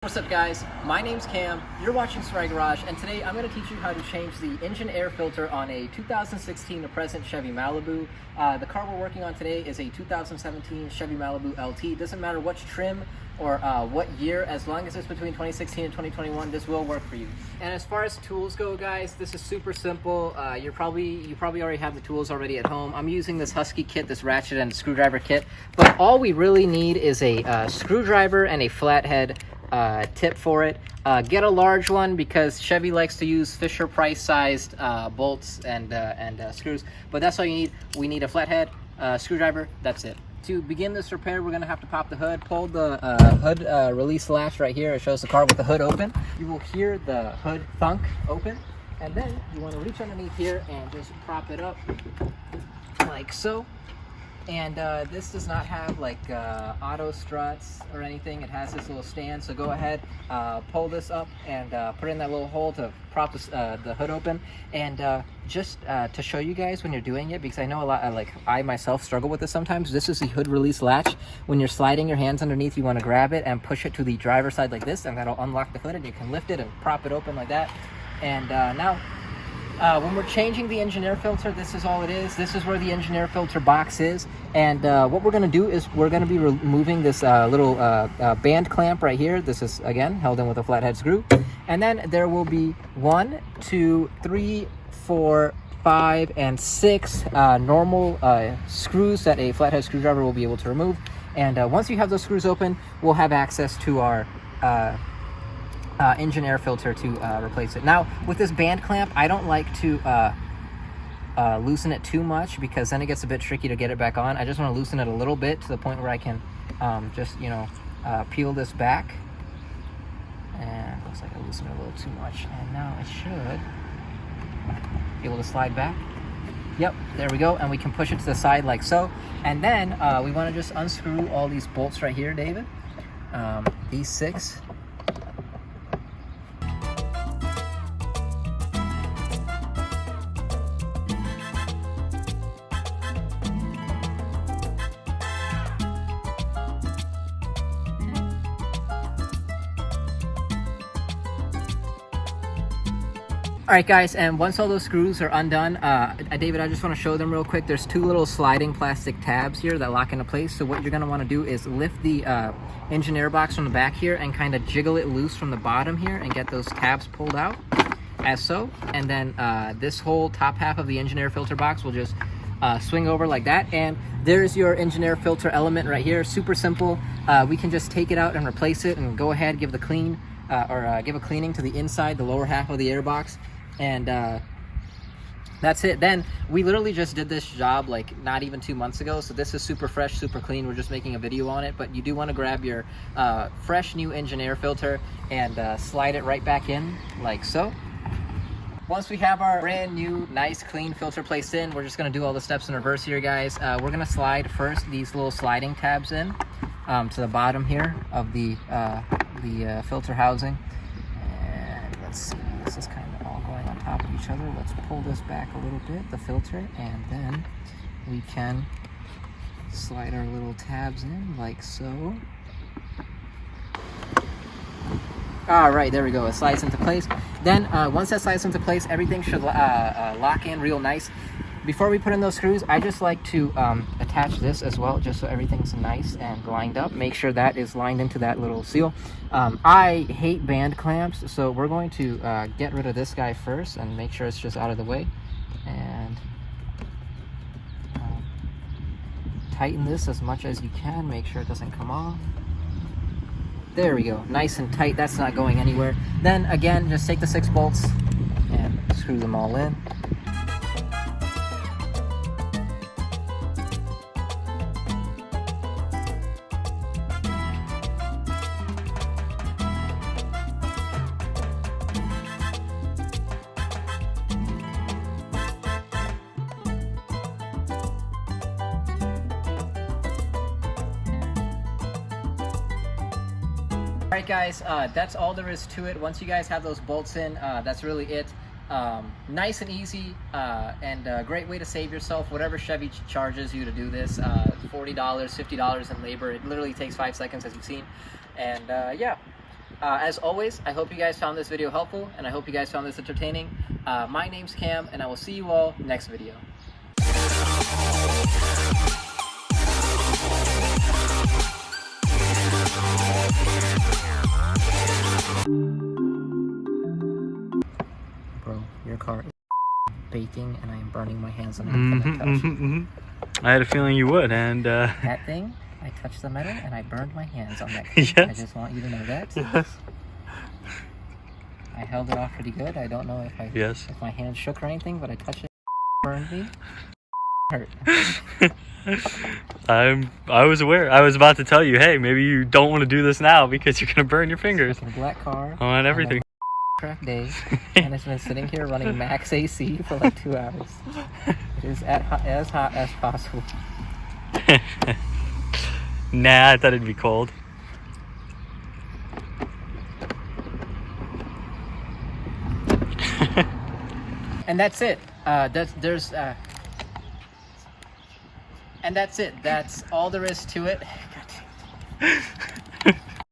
What's up guys, my name's Cam, you're watching Swag Garage, and today I'm going to teach you how to change the engine air filter on a 2016 to present Chevy Malibu. The car we're working on today is a 2017 Chevy Malibu LT. Doesn't matter which trim or what year, as long as it's between 2016 and 2021, this will work for you. And as far as tools go guys, this is super simple. You probably already have the tools already at home. I'm using this Husky kit, this ratchet and screwdriver kit, but all we really need is a screwdriver and a flathead tip for it. Get a large one because Chevy likes to use Fisher-Price sized bolts and screws, but that's all you need. We need a flathead, screwdriver, that's it. To begin this repair, we're going to have to pop the hood. Pull the hood release latch right here. It shows the car with the hood open. You will hear the hood thunk open, and then you want to reach underneath here and just prop it up like so. And this does not have like auto struts or anything. It has this little stand, so go ahead, pull this up and put it in that little hole to prop this, the hood open. And just to show you guys when you're doing it, because I know a lot, like I myself struggle with this sometimes, this is the hood release latch. When you're sliding your hands underneath, you want to grab it and push it to the driver's side like this, and that'll unlock the hood, and you can lift it and prop it open like that. And now when we're changing the engine air filter, this is all it is. This is where the engine air filter box is. And what we're going to do is we're going to be removing this little band clamp right here. This is, again, held in with a flathead screw. And then there will be 1, 2, 3, 4, 5, and 6 normal screws that a flathead screwdriver will be able to remove. And once you have those screws open, we'll have access to our engine air filter to replace it. Now with this band clamp, I don't like to loosen it too much because then it gets a bit tricky to get it back on. I just want to loosen it a little bit to the point where I can just peel this back, and looks like I loosened it a little too much, and now it should be able to slide back. Yep, there we go, and we can push it to the side like so. And then we want to just unscrew all these bolts right here, David. These 6. All right guys, and once all those screws are undone, David, I just want to show them real quick. There's 2 little sliding plastic tabs here that lock into place. So what you're going to want to do is lift the engine air box from the back here and kind of jiggle it loose from the bottom here and get those tabs pulled out as so. And then this whole top half of the engine air filter box will just swing over like that. And there's your engine air filter element right here. Super simple. We can just take it out and replace it and go ahead, give the clean give a cleaning to the inside, the lower half of the air box. And that's it. Then we literally just did this job like not even 2 months ago, so this is super fresh, super clean. We're just making a video on it, but you do want to grab your fresh new engine air filter and slide it right back in like so. Once we have our brand new nice clean filter placed in, we're just going to do all the steps in reverse here, guys. We're going to slide first these little sliding tabs in to the bottom here of the filter housing. And let's see, this is kind of going on top of each other. Let's pull this back a little bit, the filter, and then we can slide our little tabs in like so. All right, there we go. It slides into place. Then once that slides into place, everything should lock in real nice. Before we put in those screws, I just like to attach this as well, just so everything's nice and lined up. Make sure that is lined into that little seal. I hate band clamps, so we're going to get rid of this guy first and make sure it's just out of the way. And tighten this as much as you can. Make sure it doesn't come off. There we go, nice and tight. That's not going anywhere. Then again, just take the 6 bolts and screw them all in. Alright guys, that's all there is to it. Once you guys have those bolts in, that's really it. Nice and easy, and a great way to save yourself whatever Chevy charges you to do this. $40, $50 in labor. It literally takes 5 seconds, as you've seen. And yeah, As always, I hope you guys found this video helpful, and I hope you guys found this entertaining. My name's Cam, and I will see you all next video. Bro, your car is baking, and I am burning my hands on it. I had a feeling you would, and that thing, I touched the metal, and I burned my hands on that. Yes. I just want you to know that. Yes. I held it off pretty good. I don't know if if my hand shook or anything, but I touched it, burned me. Hurt. I was aware. I was about to tell you, hey, maybe you don't want to do this now because you're gonna burn your fingers. It's a black car on everything. Crap day, and it's been sitting here running max AC for like 2 hours. It is as hot as possible. Nah, I thought it'd be cold. And that's it. And that's it. That's all there is to it. God damn it.